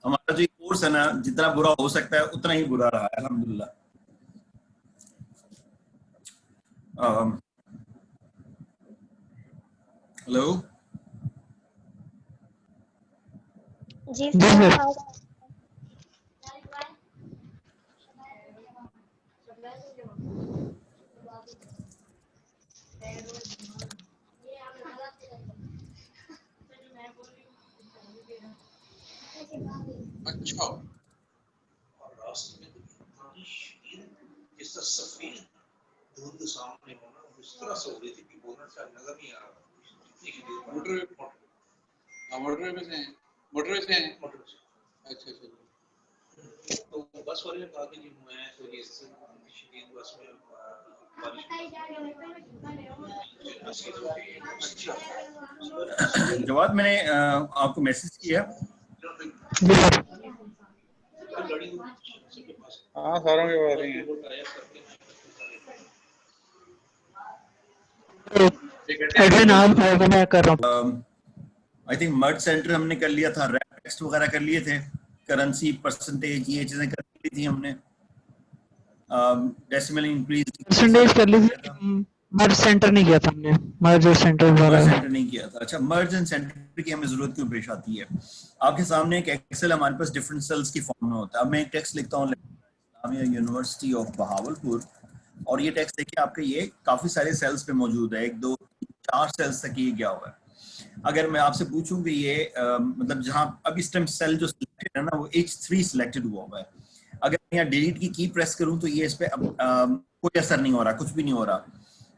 हमारा जो कोर्स है ना, जितना बुरा हो सकता है उतना ही बुरा रहा है अल्हम्दुलिल्लाह। हेलो जी जी सर। सर। अच्छा, और रास्ते में तो इतनी शदीद जिस तरह सफेद धुंध सामने होना उस तरह से हो रही थी कि बोनट से नजर नहीं आ रहा। इतनी शदीद मोटरवे में से हैं, मोटरवे से हैं। अच्छा अच्छा। तो बस वाले ने कहा कि जी मैं तो ये शदीद बस में बारिश जवाब मैंने आपको मैसेज किया। जी सर। हाँ सारों के पास ही है। एडमिन आप है तो मैं कर रहा हूँ। आई थिंक मर्ज सेंटर हमने कर लिया था, रैप टेक्स्ट वगैरह कर लिए थे, करेंसी परसेंटेज ये चीजें कर ली थी हमने, डेसिमल इंक्रीज परसेंटेज कर ली थी, मर्ज सेंटर नहीं किया था हमने, मर्ज और सेंटर मर्ज वाला। सेंटर नहीं किया था। अच्छा, मर्ज एंड सेंटर की हमें जरूरत क्यों पेश आती है? आपके सामने एक एक्सेल हमारे पास डिफरेंट सेल्स की फॉर्म में होता है। अब मैं एक टेक्स्ट लिखता हूँ, इस्लामिया यूनिवर्सिटी ऑफ बहावलपुर, और ये टेक्स्ट देखिए आपके ये काफी सारे सेल्स पे मौजूद है, 1 2 3 4 सेल्स तक ये गया हुआ है। अगर मैं आपसे पूछूं कि ये मतलब जहां अब इस टाइम सेल जो सिलेक्टेड है ना वो H3 सिलेक्टेड हुआ है, अगर मैं यहाँ डिलीट की प्रेस करूं तो ये इस पे कोई असर नहीं हो रहा, कुछ भी नहीं हो रहा।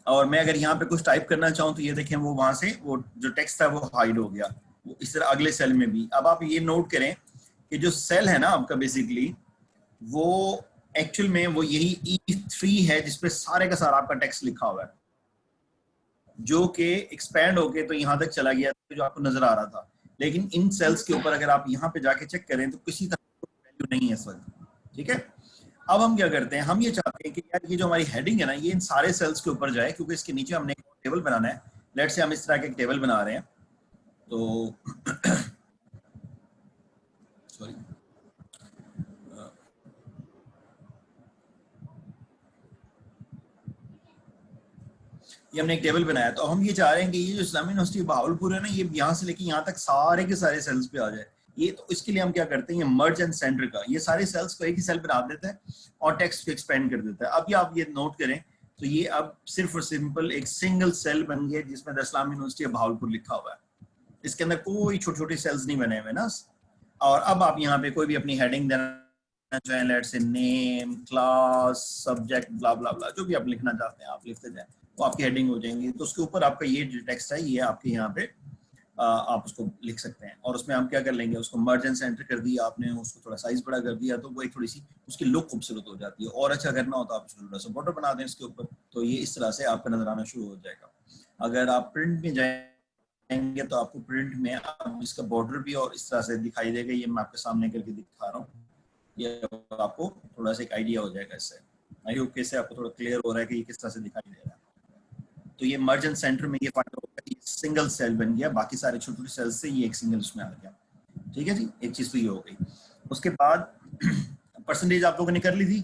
और मैं अगर यहाँ पे कुछ टाइप करना चाहूँ तो ये देखें वो वहां से वो जो टेक्स्ट था वो हाइड हो गया। वो इस तरह अगले सेल में भी। अब आप ये नोट करें कि जो सेल है ना आपका बेसिकली वो एक्चुअल में वो यही E3 है जिसपे सारे का सारा आपका टेक्स्ट लिखा हुआ है, जो कि एक्सपैंड होके तो यहाँ तक चला गया जो आपको नजर आ रहा था। लेकिन इन सेल्स के ऊपर अगर आप यहाँ पे जाके चेक करें तो किसी तरह की वैल्यू नहीं है इस वक्त। ठीक है, अब हम क्या करते हैं, हम ये चाहते हैं कि यार ये जो हमारी हेडिंग है ना ये इन सारे सेल्स के ऊपर जाए, क्योंकि इसके नीचे हमने एक टेबल बनाना है। लेट से हम इस तरह के एक टेबल बना रहे हैं, तो सॉरी ये हमने एक टेबल बनाया, तो हम ये चाह रहे हैं कि ये जो इस्लामी यूनिवर्सिटी बहावलपुर है ना ये यहाँ से लेके यहाँ तक सारे के सारे सेल्स पे आ जाए। ये तो इसके लिए हम क्या करते हैं, ये मर्ज एंड सेंटर का ये सारे सेल्स को एक ही सेल बना देता है और टेक्स्ट को एक्सपेंड कर देता है। अब ये आप ये नोट करें तो ये अब सिर्फ और सिंपल एक सिंगल सेल बन गया जिसमें द इस्लामी यूनिवर्सिटी बहावलपुर लिखा हुआ है। इसके अंदर कोई छोटे छोटे सेल्स नहीं बने हुए ना। और अब आप यहाँ पे कोई भी अपनी हेडिंग देना चाहें, लेट से नेम, क्लास, सब्जेक्ट, ब्ला ब्ला ब्ला, जो भी आप लिखना चाहते हैं आप लिखते जाएं, वो आपकी हेडिंग हो जाएंगी। तो उसके ऊपर आपका ये जो टेक्स्ट है ये आपके यहाँ पे आप उसको लिख सकते हैं। और उसमें हम क्या कर लेंगे, उसको मर्ज एंड सेंटर कर दिया आपने, उसको थोड़ा साइज बड़ा कर दिया तो वो एक थोड़ी सी उसकी लुक खूबसूरत हो जाती है। और अच्छा करना हो तो आप थोड़ा सा बॉर्डर बना दें इसके ऊपर, तो ये इस तरह से आपका नजर आना शुरू हो जाएगा। अगर आप प्रिंट में जाएंगे तो आपको प्रिंट में आप इसका बॉर्डर भी और इस तरह से दिखाई देगा। ये मैं आपके सामने करके दिखा रहा हूँ, ये आपको थोड़ा सा एक आइडिया हो जाएगा इससे। आई होप कैसे आपको थोड़ा क्लियर हो रहा है कि ये किस तरह से दिखाई दे रहा है। तो ये मर्ज एंड सेंटर में ये फायदा होगा कि सिंगल सेल बन गया, बाकी सारे छोटे छोटे सेल्स से ये एक सिंगल उसमें आ गया। ठीक है जी, एक चीज तो ये हो गई। उसके बाद परसेंटेज आप लोगों ने कर ली थी।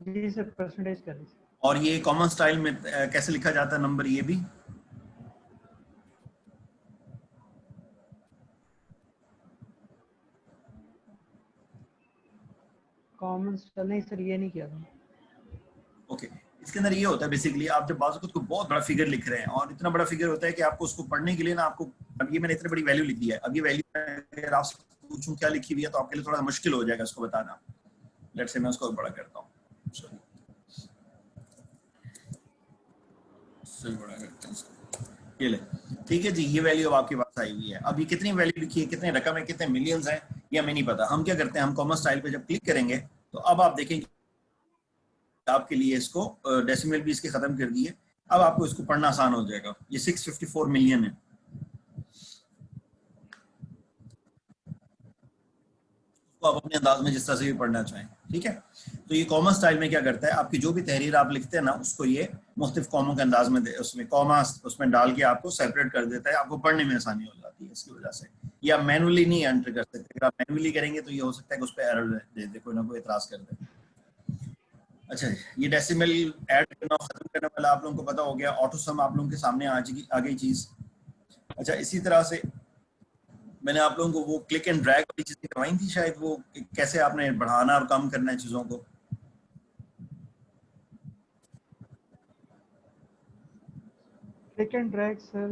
जी सर, परसेंटेज कर ली। और ये कॉमन स्टाइल में कैसे लिखा जाता है नंबर, ये भी कॉमन स्टाइल नहीं सर, ये नहीं किया था। ओके। इसके अंदर ये होता है बेसिकली आप जब बाजू को बहुत बड़ा फिगर लिख रहे हैं और इतना बड़ा फिगर होता है कि आपको उसको पढ़ने के लिए ना आपको, अब ये मैंने इतनी बड़ी वैल्यू लिख दी है, अब ये वैल्यू अगर आपसे पूछूं क्या लिखी हुई है तो आपके लिए थोड़ा मुश्किल हो जाएगा उसको बताना। लेट्स से मैं उसको बड़ा करता हूँ, बड़ा करते हैं इसको, ये ले। ठीक है जी, ये वैल्यू अब आपके पास आई हुई है। अब ये कितनी वैल्यू लिखी है, कितने रकम है, कितने मिलियंस हैं, ये हमें नहीं पता। हम क्या करते हैं, हम कॉमन स्टाइल पे जब क्लिक करेंगे तो अब आप देखेंगे आपके लिए इसको डेसिमल भी इसके खत्म कर दिए। अब आपको इसको पढ़ना आसान हो जाएगा। ये 654 मिलियन है। तो आप अपने अंदाज में जिस तरह से भी पढ़ना चाहें। ठीक है। तो ये कॉमा स्टाइल में क्या करता है, आपकी जो भी तहरीर आप लिखते हैं ना उसको ये मुख्तलिफ कॉमों के अंदाज में उसमें कॉमा उसमें डाल के आपको सेपरेट कर देता है, आपको पढ़ने में आसानी हो जाती है इसकी वजह से। ये आप मैनुअली नहीं एंटर कर सकते, अगर आप मैनुअली करेंगे तो ये हो सकता है कि उस पर एरर दे दे, कोई ना कोई एतराज कर दे। अच्छा, ये डेसिमल ऐड करना खत्म करने वाला आप लोगों को पता हो गया। ऑटो सम आप लोगों के सामने आ गई चीज। अच्छा, इसी तरह से मैंने आप लोगों को वो क्लिक एंड ड्रैग वाली चीजें करवाई थी शायद, वो कैसे आपने बढ़ाना और कम करना है चीजों को। क्लिक एंड ड्रैग सर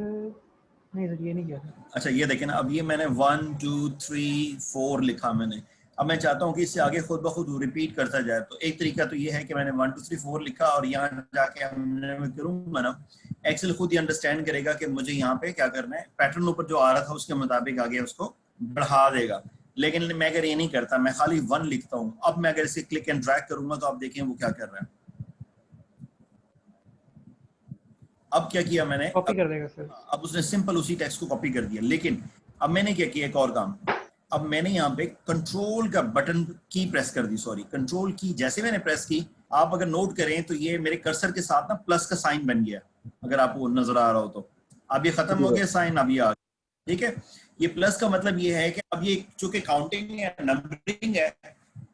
नहीं सर ये नहीं किया। अच्छा, ये देखें ना, अब ये मैंने 1 2 3 4 लिखा मैंने। अब मैं चाहता हूँ कि इससे आगे खुद ब खुद रिपीट करता जाए। तो एक तरीका तो ये है कि मैंने 1 2 3 4 लिखा और यहाँ जाके मैं करूँगा ना, एक्सेल खुद ही अंडरस्टैंड करेगा कि मुझे यहाँ पे क्या करना है, पैटर्न ऊपर जो आ रहा था उसके मुताबिक आगे उसको बढ़ा देगा। लेकिन मैं अगर ये नहीं करता, मैं खाली 1 लिखता हूँ, अब मैं अगर इसे क्लिक एंड ड्रैग करूंगा तो आप देखें वो क्या कर रहा है। अब क्या किया मैंने, कॉपी कर देगा सर। अब उसने सिंपल उसी टेक्स्ट को कॉपी कर दिया। लेकिन अब मैंने क्या किया, एक और काम, अब मैंने यहाँ पे कंट्रोल का बटन की प्रेस कर दी, सॉरी कंट्रोल की जैसे मैंने प्रेस की, आप अगर नोट करें तो ये मेरे कर्सर के साथ ना प्लस का साइन बन गया, अगर आपको नजर आ रहा हो तो। अब ये खत्म हो गया साइन, अब ये आ गया। ठीक है, ये प्लस का मतलब ये है कि अब ये चूंकि काउंटिंग है, नंबरिंग है,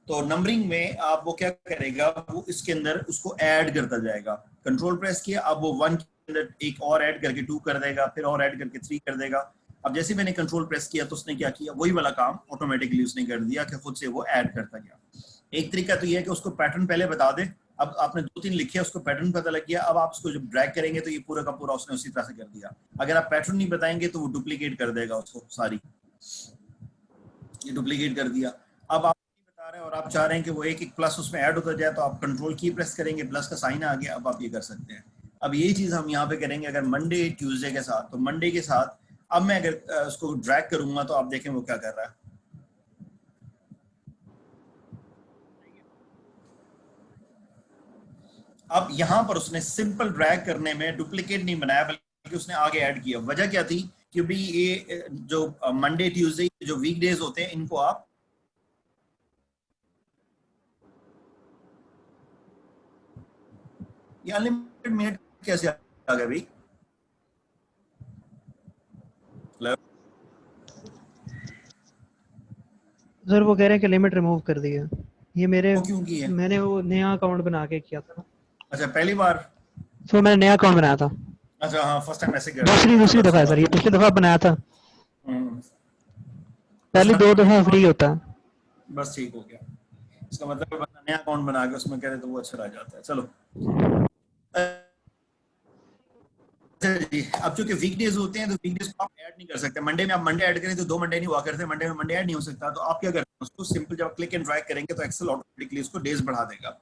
तो नंबरिंग में आप वो क्या करेगा, वो इसके अंदर उसको ऐड करता जाएगा। कंट्रोल प्रेस किया, अब वो 1 के अंदर एक और ऐड करके 2 कर देगा, फिर और ऐड करके 3 कर देगा। अब जैसे मैंने कंट्रोल प्रेस किया तो उसने क्या किया, वही वाला काम ऑटोमेटिकली उसने कर दिया कि खुद से वो ऐड करता गया। एक तरीका तो ये है कि उसको पैटर्न पहले बता दे। अब आपने 2-3 लिखे, उसको पैटर्न पता लग गया, अब आप उसको जब ड्रैग करेंगे तो ये पूरा का पूरा उसने उसी तरह से कर दिया। अगर आप पैटर्न नहीं बताएंगे तो वो डुप्लीकेट कर देगा उसको सारी, ये डुप्लीकेट कर दिया। अब आप बता रहे हैं और आप चाह रहे हैं कि वो एक एक प्लस उसमें ऐड होता जाए, तो आप कंट्रोल की प्रेस करेंगे, प्लस का साइन आ गया, अब आप ये कर सकते हैं। अब यही चीज हम यहाँ पे करेंगे अगर मंडे ट्यूसडे के साथ। तो मंडे के साथ अब मैं अगर उसको ड्रैग करूंगा तो आप देखें वो क्या कर रहा है। अब यहाँ पर उसने सिंपल ड्रैग करने में डुप्लीकेट नहीं बनाया, बल्कि उसने आगे ऐड किया। वजह क्या थी, क्योंकि ये जो मंडे ट्यूसडे जो वीकडेज होते हैं, इनको आप ये अनलिमिटेड मिनट कैसे आ गया भाई? सर वो कह रहे हैं कि लिमिट रिमूव कर दी है। ये मेरे वो क्यों की है? मैंने वो नया अकाउंट बना के किया था। अच्छा, पहली बार? तो मैंने नया अकाउंट बनाया था। अच्छा हाँ, फर्स्ट टाइम ऐसे कर दूसरी दफा है सर, ये पिछली दफा बनाया था, पहली 2 दफा फ्री होता है। बस ठीक हो गया। इसका मतलब बंदा नया अकाउंट बना के उसमें करे तो वो अच्छा रह जाता है। चलो जी, अब चूंकि वीकडेज होते हैं तो वीकडेज को आप ऐड नहीं कर सकते। मंडे में आप मंडे ऐड करें तो 2 मंडे नहीं हुआ करते, मंडे में मंडे ऐड नहीं हो सकता। तो आप क्या करते हैं, उसको सिंपल जब क्लिक एंड ड्रैग करेंगे तो एक्सेल ऑटोमेटिकली उसको डेज बढ़ा देगा।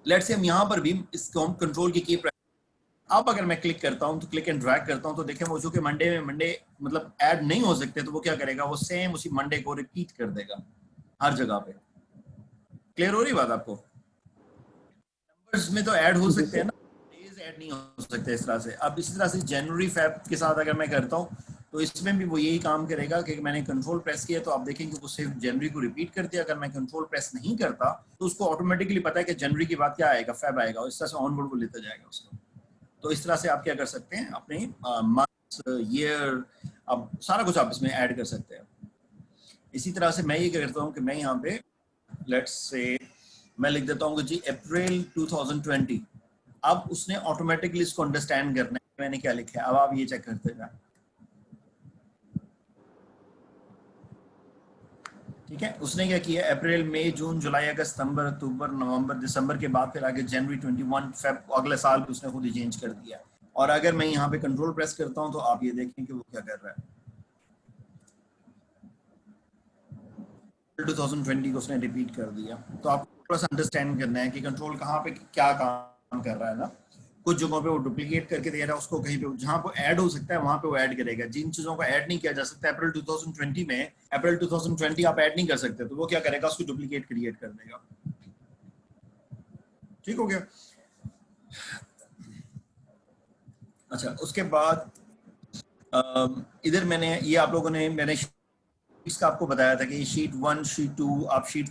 लेट्स से हम यहाँ पर भी इसको हम कंट्रोल की प्रेस, अब अगर मैं क्लिक करता हूँ तो क्लिक एंड ड्रैग करता हूँ तो देखें वो चूंकि मंडे में मंडे मतलब ऐड नहीं हो सकते, तो वो क्या करेगा, वो सेम उसी मंडे को रिपीट कर देगा हर जगह पे। क्लियर हो रही बात आपको? नंबर्स में तो ऐड हो सकते हैं ना, डेज ऐड नहीं हो सकते इस तरह से। अब इसी तरह से जनवरी फेब के साथ अगर मैं करता हूँ तो इसमें भी वो यही काम करेगा कि मैंने कंट्रोल प्रेस किया तो आप देखेंगे वो सिर्फ जनवरी को रिपीट करते हैं। अगर मैं कंट्रोल प्रेस नहीं करता तो उसको ऑटोमेटिकली पता है कि जनवरी के बाद क्या आएगा, फेब आएगा, और इस तरह से ऑनवर्ड वो लेता जाएगा उसको। तो इस तरह से आप क्या कर सकते हैं, अपने मंथ्स, ईयर, अब सारा कुछ आप इसमें ऐड कर सकते हैं। इसी तरह से मैं ये करता हूँ कि मैं यहाँ पे लेट्स से मैं लिख देता हूँ कि जी अप्रैल 2020। अब उसने ऑटोमेटिकली इसको अंडरस्टैंड करना है मैंने क्या लिखा है। अब आप ये चेक करते जाए, ठीक है। उसने क्या किया, अप्रैल मई जून जुलाई अगस्त सितंबर अक्टूबर नवंबर दिसंबर के बाद फिर आगे जनवरी 21 फेब अगले साल भी उसने खुद ही चेंज कर दिया। और अगर मैं यहाँ पे कंट्रोल प्रेस करता हूँ तो आप ये देखें कि वो क्या कर रहा है, 2020 को उसने रिपीट कर दिया। तो आपको थोड़ा सा अंडरस्टैंड करना है कि कंट्रोल कहाँ पे क्या काम कर रहा है ना। कुछ जगहों पे वो डुप्लीकेट करके दे रहा है उसको, कहीं पे जहाँ पे ऐड हो सकता है वहां पे वो ऐड करेगा। जिन चीजों को ऐड नहीं किया जा सकता अप्रैल 2020 में, अप्रैल 2020 आप ऐड नहीं कर सकते, तो वो क्या करेगा, उसको डुप्लीकेट क्रिएट कर देगा। ठीक हो गया। अच्छा, उसके बाद इधर मैंने ये आप लोगों ने मैंने शीट्स का आपको बताया था कि शीट 1 शीट 2 आप शीट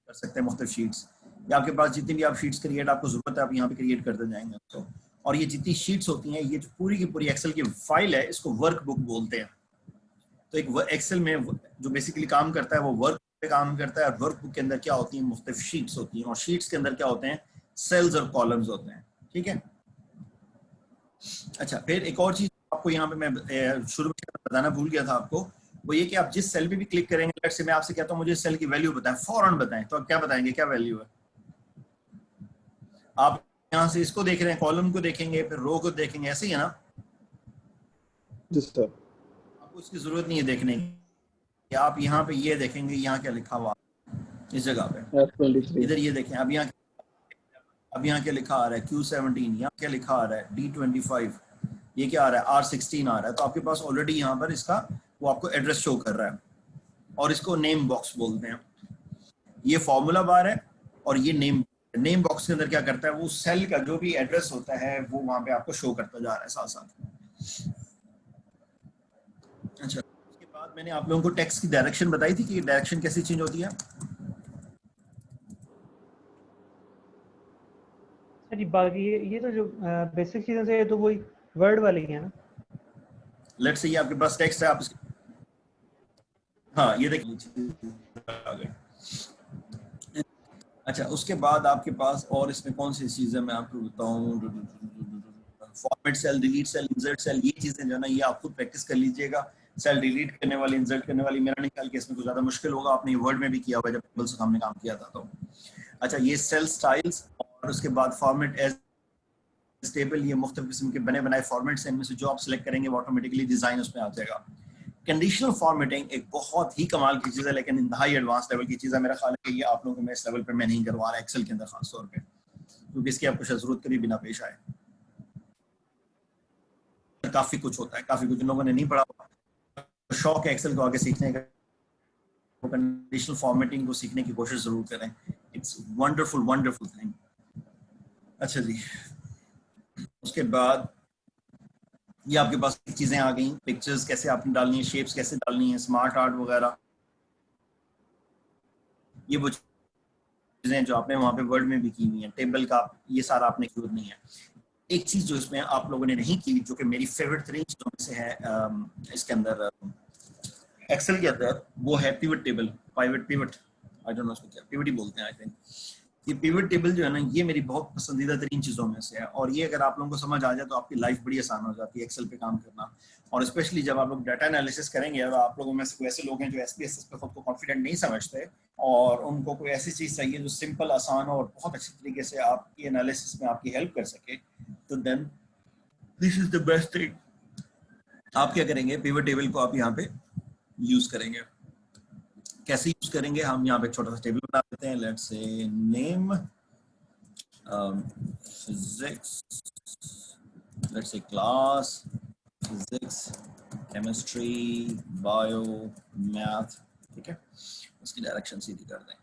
कर सकते हैं मुख्तलिफ शीट्स, या आपके पास जितनी भी आप शीट्स क्रिएट आपको जरूरत है आप यहाँ पे क्रिएट करते जाएंगे। तो और ये जितनी शीट्स होती हैं, ये जो पूरी की पूरी एक्सेल की फाइल है, इसको वर्कबुक बोलते हैं। तो एक एक्सेल में जो बेसिकली काम करता है वो वर्क पे काम करता है, और वर्कबुक के अंदर क्या होती है, मुख्तलिफ शीट्स होती हैं, और शीट्स के अंदर क्या होते हैं, सेल्स और कॉलम्स होते हैं। ठीक है। अच्छा, फिर एक और चीज आपको यहाँ पे मैं शुरू में बताना भूल गया था आपको, वो ये कि आप जिस सेल पे भी क्लिक करेंगे, लेट्स से मैं आपसे कहता हूँ मुझे सेल की वैल्यू बताएं, फौरन बताएं, तो आप क्या बताएंगे, क्या वैल्यू है? आप यहाँ से इसको देख रहे हैं, कॉलम को देखेंगे, फिर रो को देखेंगे, ऐसे ही है ना? जी सर। आपको इसकी जरूरत नहीं है देखने की, आप यहाँ पे ये देखेंगे, यहाँ क्या लिखा हुआ इस जगह पे, F23 इधर ये देखें, अब यहाँ क्या लिखा आ रहा है, Q17, यहाँ क्या लिखा आ रहा है, D25, ये क्या आ रहा है, R16 आ रहा है। तो आपके पास ऑलरेडी यहाँ पर इसका वो आपको एड्रेस शो कर रहा है, और इसको नेम बॉक्स बोलते हैं। ये फॉर्मूला बार है, और ये नेम बॉक्स के अंदर क्या करता है, वो सेल का जो भी एड्रेस होता है वो वहां पे आपको शो करता जा रहा है साथ साथ। अच्छा, उसके बाद मैंने आप लोगों को टेक्स्ट की डायरेक्शन बताई थी कि डायरेक्शन कैसे चेंज होती है। सर बाकी ये तो जो बेसिक चीजें से, ये तो वही वर्ड वाली है ना। लेट्स से ये आपके पास टेक्स्ट है, आप हाँ ये देखिए। अच्छा, उसके बाद आपके पास और इसमें कौन सी चीज़ है मैं आपको बताऊं, format cell, delete cell, insert cell, ये चीज़ें जो है ना ये आप खुद प्रैक्टिस कर लीजिएगा। सेल डिलीट करने वाली, इंसर्ट करने वाली, मेरा नहीं ख्याल कि इसमें कुछ ज़्यादा मुश्किल होगा, आपने वर्ड में भी किया हुआ जब टेबल से हमने काम किया था तो। अच्छा, ये सेल स्टाइल्स, और उसके बाद फॉर्मेट एज टेबल, ये मुख्तलिफ किस्म के बने बनाए फॉर्मेट्स हैं, इनमें से जो आप सिलेक्ट करेंगे वो ऑटोमेटिकली डिज़ाइन उसमें आ जाएगा। कंडीशनल फॉर्मेटिंग एक बहुत ही कमाल की चीज़ है, लेकिन इंतहाई एडवांस लेवल की चीज़ है। मेरा ख्याल है कि ये आप लोगों को मैं इस लेवल पर मैं नहीं करवा रहा एक्सेल के अंदर खास तौर पे, क्योंकि इसकी आपको शायद जरूरत कभी बिना पेश आए। काफ़ी कुछ होता है, काफ़ी कुछ लोगों ने नहीं पढ़ा, शौक है एक्सेल को आगे सीखने का, कंडीशनल फॉर्मेटिंग को सीखने की कोशिश जरूर करें। It's wonderful wonderful thing. अच्छा जी, उसके बाद ये आपके पास चीज़ें आ गई, पिक्चर्स कैसे आपने डालनी है, शेप्स कैसे डालनी है, स्मार्ट आर्ट वगैरह, ये वो चीज़ें जो आपने वहाँ पे वर्ड में भी की हुई हैं। टेबल का ये सारा आपने जरूरत नहीं है। एक चीज़ जो इसमें आप लोगों ने नहीं की, जो कि मेरी फेवरेट तरीन चीज़ों में से है इसके अंदर एक्सेल के अंदर, वो है pivot table, pivot, I don't know उसको क्या पिवट ही बोलते हैं आई थिंक। ये पिवट टेबल जो है ना, ये मेरी बहुत पसंदीदा तरीन चीज़ों में से है, और ये अगर आप लोगों को समझ आ जाए तो आपकी लाइफ बड़ी आसान हो जाती है एक्सेल पे काम करना। और स्पेशली जब आप लोग डाटा एनालिसिस करेंगे, और आप लोगों में से कोई ऐसे लोग हैं जो SPSS पे खुद को कॉन्फिडेंट नहीं समझते, और उनको कोई ऐसी चीज़ चाहिए जो सिंपल, आसान और बहुत अच्छी तरीके से आपकी एनालिसिस में आपकी हेल्प कर सके, तो then this is the best thing. आप क्या करेंगे, पिवट टेबल को आप यहाँ पे यूज करेंगे। कैसे यूज करेंगे, हम यहाँ पे छोटा सा टेबल बना देते हैं, let's say name physics, let's say class physics, chemistry, bio, math, ठीक है। उसकी डायरेक्शन सीधी कर दें।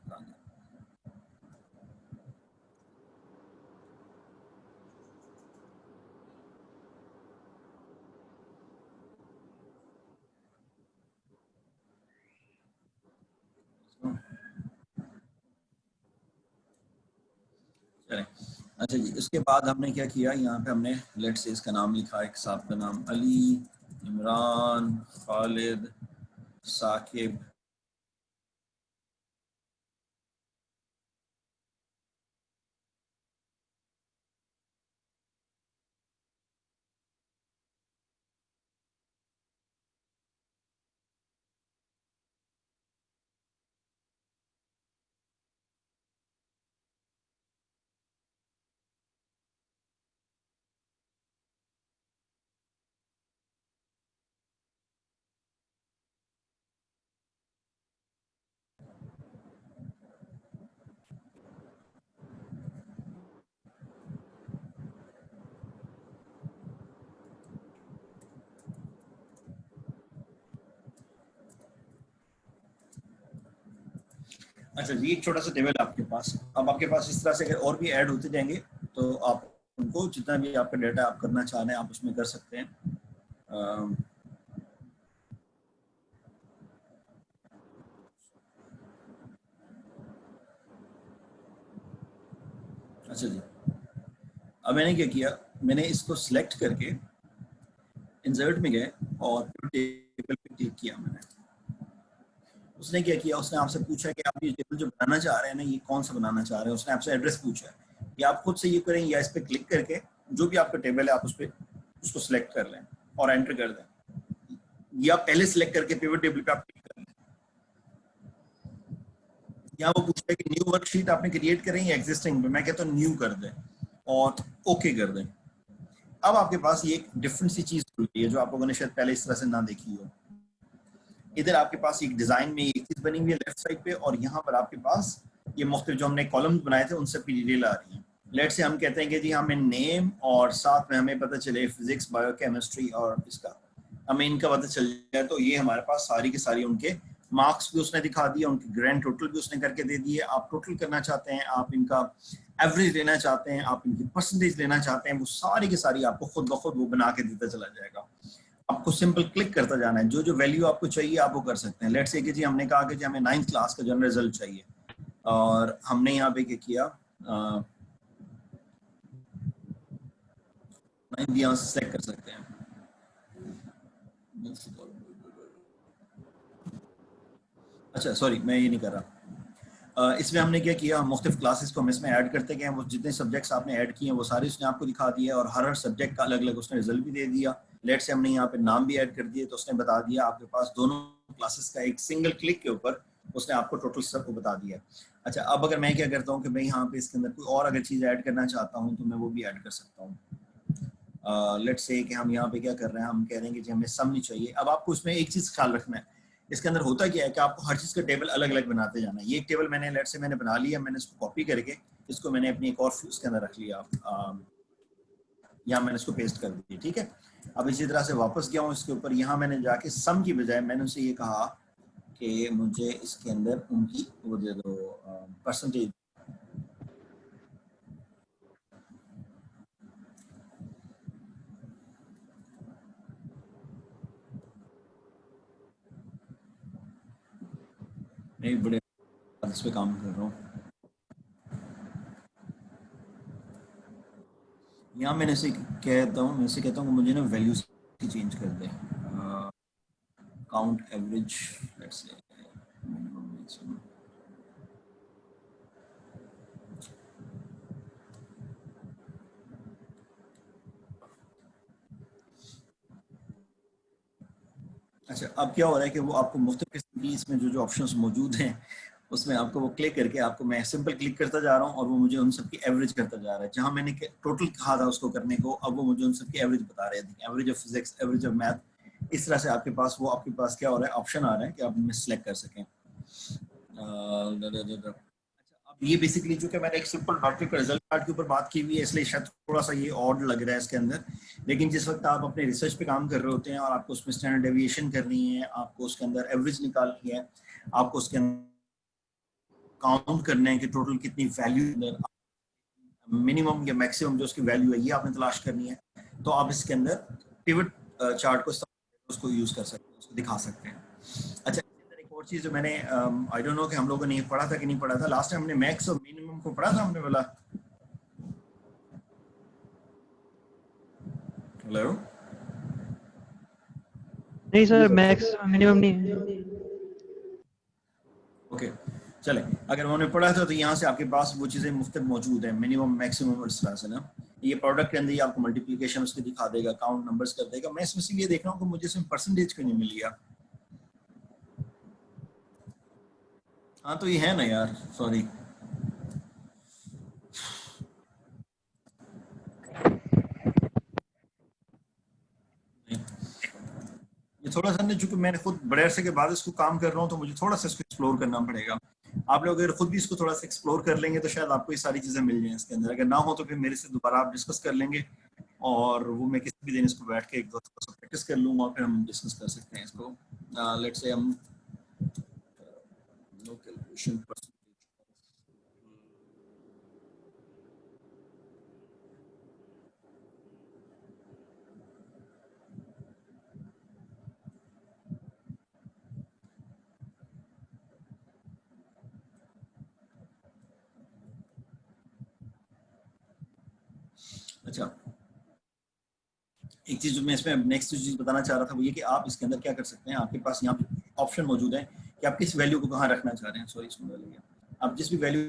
चलें, अच्छा जी, इसके बाद हमने क्या किया, यहाँ पे हमने लेट से इसका नाम लिखा, एक साहब का नाम अली, इमरान, खालिद, साकिब, अच्छा जी, एक छोटा सा टेबल आपके पास। अब आपके पास इस तरह से अगर और भी ऐड होते जाएंगे तो आप उनको जितना भी आपका डाटा आप करना चाह रहे हैं आप उसमें कर सकते हैं। अच्छा जी, अब मैंने क्या किया, मैंने इसको सिलेक्ट करके इंसर्ट में गए और टेबल पे क्लिक किया मैंने। उसने क्या किया, उसने आपसे पूछा कि आप ये टेबल जो बनाना चाह रहे हैं ना, ये कौन सा बनाना चाह रहे हैं। उसने आपसे एड्रेस पूछा है, या आप खुद से ये करें या इस पर क्लिक करके जो भी आपका टेबल है आप उस पर उसको सिलेक्ट कर लें और एंटर कर दें, या पहले सिलेक्ट करके पिवट टेबल पे आप क्लिक कर लें। या वो पूछता है कि न्यू वर्कशीट आपने क्रिएट करें या एग्जिस्टिंग पे, मैं कहता हूँ न्यू कर दें और ओके कर दें। अब आपके पास ये एक डिफरेंट सी चीज खुल गई है जो आप लोगों ने शायद पहले इस तरह से ना देखी हो। इधर आपके पास एक डिजाइन में एक चीज बनी हुई है लेफ्ट साइड पे, और यहाँ पर आपके पास ये मुख्तलिफ जो हमने कॉलम्स बनाए थे उन सब की डिटेल आ रही है। लेट से हम कहते हैं कि जी हमें नेम और साथ में हमें पता चले फिजिक्स, बायोकेमिस्ट्री और इसका हमें इनका पता चल जाए, तो ये हमारे पास सारी की सारी उनके मार्क्स भी उसने दिखा दिया, उनकी ग्रैंड टोटल भी उसने करके दे दी है। आप टोटल करना चाहते हैं, आप इनका एवरेज लेना चाहते हैं, आप इनकी परसेंटेज लेना चाहते हैं, वो सारी की सारी आपको खुद ब खुद वो बना के देता चला जाएगा। आपको सिंपल क्लिक करता जाना है, जो जो वैल्यू आपको चाहिए आप वो कर सकते हैं। लेट्स से कि जी हमने कहा कि जी हमें 9th क्लास का जनरल रिजल्ट चाहिए, और हमने यहाँ पे क्या किया, 9th यहाँ से सेलेक्ट कर सकते हैं। अच्छा सॉरी, मैं ये नहीं कर रहा। इसमें हमने क्या किया, मुख्तलिफ क्लासेस को हम इसमें ऐड करते गए, वो जितने सब्जेक्ट्स आपने ऐड किए हैं वो सारे उसने आपको दिखा दिया, और हर हर सब्जेक्ट का अलग अलग उसने रिजल्ट भी दे दिया। लेट से हमने यहाँ पे नाम भी ऐड कर दिए, तो उसने बता दिया आपके पास दोनों क्लासेस का एक सिंगल क्लिक के ऊपर उसने आपको टोटल सब को बता दिया। अच्छा, अब अगर मैं क्या करता हूँ कि मैं यहाँ पे इसके अंदर कोई और अगर चीज़ ऐड करना चाहता हूँ तो मैं वो भी ऐड कर सकता हूँ। लेट्स से कि हम यहाँ पे क्या कर रहे हैं, हम कह रहे हैं कि जी हमें सम नहीं चाहिए। अब आपको इसमें एक चीज़ ख्याल रखना है, इसके अंदर होता क्या है कि आपको हर चीज़ का टेबल अलग अलग बनाते जाना है। ये एक टेबल मैंने लेट से मैंने बना लिया, मैंने इसको कॉपी करके इसको मैंने अपनी एक और उसके अंदर रख लिया, यहाँ मैंने इसको पेस्ट कर दिया, ठीक है। अब इसी तरह से वापस गया हूँ इसके ऊपर, यहाँ मैंने जाके सम की बजाय मैंने उनसे ये कहा कि मुझे इसके अंदर उनकी वो दे दो परसेंटेज। नहीं, बड़े इस पे काम कर रहा हूँ। यहाँ मैंने से कहता हूँ, मैं से कहता हूँ कि मुझे ना वैल्यूज की चेंज कर दे, count average let's say minimum maximum. अच्छा, अब क्या हो रहा है कि वो आपको मुफ्त किस्म की इसमें जो जो ऑप्शंस मौजूद हैं उसमें आपको वो क्लिक करके आपको, मैं सिंपल क्लिक करता जा रहा हूँ और वो मुझे उन सब की एवरेज करता जा रहा है। जहाँ मैंने टोटल कहा था उसको करने को, अब वो मुझे उन सब की एवरेज बता रहे हैं, average of physics, average of math. इस तरह से आपके पास वो आपके पास क्या हो रहा है, ऑप्शन आ रहा है कि आप इनमें सेलेक्ट कर सकें। अब ये बेसिकली जो कि मैंने एक सिंपल मैट्रिक का रिजल्ट कार्ड के ऊपर बात की हुई है, इसलिए शायद थोड़ा सा ये ऑड लग रहा है इसके अंदर। लेकिन जिस वक्त आप अपने रिसर्च पे काम कर रहे होते हैं और आपको उसमें स्टैंडर्ड डेविएशन करनी है, आपको उसके अंदर एवरेज निकालनी है, आपको उसके अंदर काउंट करना है कि टोटल कितनी वैल्यू, मिनिमम या मैक्सिमम जो उसकी वैल्यू है ये आपने तलाश करनी है, तो आप इसके अंदर पिवट चार्ट को उसको यूज कर सकते हैं, उसको दिखा सकते हैं। अच्छा, इसके अंदर एक और चीज जो मैंने आई डोंट नो कि हम लोगों ने ये पढ़ा था कि नहीं पढ़ा था, लास्ट टाइम हमने मैक्स और मिनिमम को पढ़ा था हमने बोला। हेलो, नहीं जी सर, सर। मैक्स मिनिमम नहीं है। ओके, चले, अगर उन्होंने पढ़ा था तो यहाँ से आपके पास वो चीज़ें मुफ्त मौजूद है, मिनिमम मैक्सिमम और इस तरह से ना। ये प्रोडक्ट के अंदर ही आपको मल्टीप्लिकेशन उसके दिखा देगा, काउंट नंबर्स कर देगा। मैं इसमें से ये देख रहा हूँ कि मुझे इसमें परसेंटेज क्यों नहीं मिल गया। हाँ तो ये है ना यार, सॉरी। ये थोड़ा सा ना, चूंकि मैंने खुद बड़े अरसे के बाद इसको काम कर रहा हूँ तो मुझे थोड़ा सा इसको एक्सप्लोर करना पड़ेगा। आप लोग अगर खुद भी इसको थोड़ा सा एक्सप्लोर कर लेंगे तो शायद आपको ये सारी चीज़ें मिल जाएं इसके अंदर। अगर ना हो तो फिर मेरे से दोबारा आप डिस्कस कर लेंगे, और वो मैं किसी भी दिन इसको बैठ के एक दो प्रैक्टिस कर लूँगा और फिर हम डिस्कस कर सकते हैं इसको। लेट्स से हम नो कैलकुलेशन परसेंटेज। अच्छा, एक चीज जो मैं इसमें नेक्स्ट चीज बताना चाह रहा था वो ये कि आप इसके अंदर क्या कर सकते हैं, आपके पास यहाँ पे ऑप्शन मौजूद है कि आप किस वैल्यू को कहाँ रखना चाह रहे हैं। सॉरी, इसमें आप जिस भी वैल्यू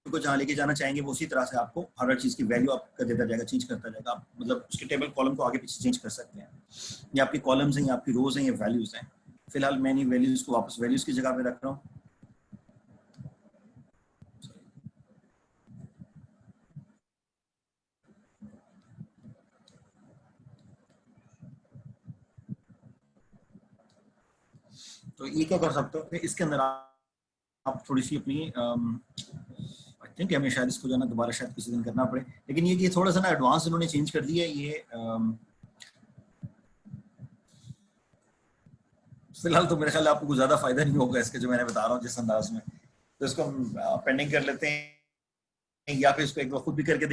को जहाँ लेके जाना चाहेंगे वो उसी तरह से आपको हर चीज की वैल्यू आपका देता जाएगा, चेंज करता जाएगा। आप मतलब उसके टेबल कॉलम को आगे पीछे चेंज कर सकते हैं। ये आपके कॉलम्स हैं, ये आपकी रोज हैं, ये वैल्यूज हैं। फिलहाल मैं इन वैल्यूज को वापस वैल्यूज की जगह पे रख रहा हूँ। तो ये क्या कर सकते हो, इसके अंदर आप थोड़ी सी अपनी आई थिंक हमें शायद इसको जो है ना दोबारा शायद किसी दिन करना पड़े, लेकिन ये थोड़ा सा ना एडवांस इन्होंने चेंज कर दिया है। ये फिलहाल तो मेरे ख्याल आपको कुछ ज्यादा फायदा नहीं होगा इसके जो मैंने बता रहा हूँ जिस अंदाज में। तो इसको हम पेंडिंग कर लेते हैं या फिर इसको एक बार खुद भी करके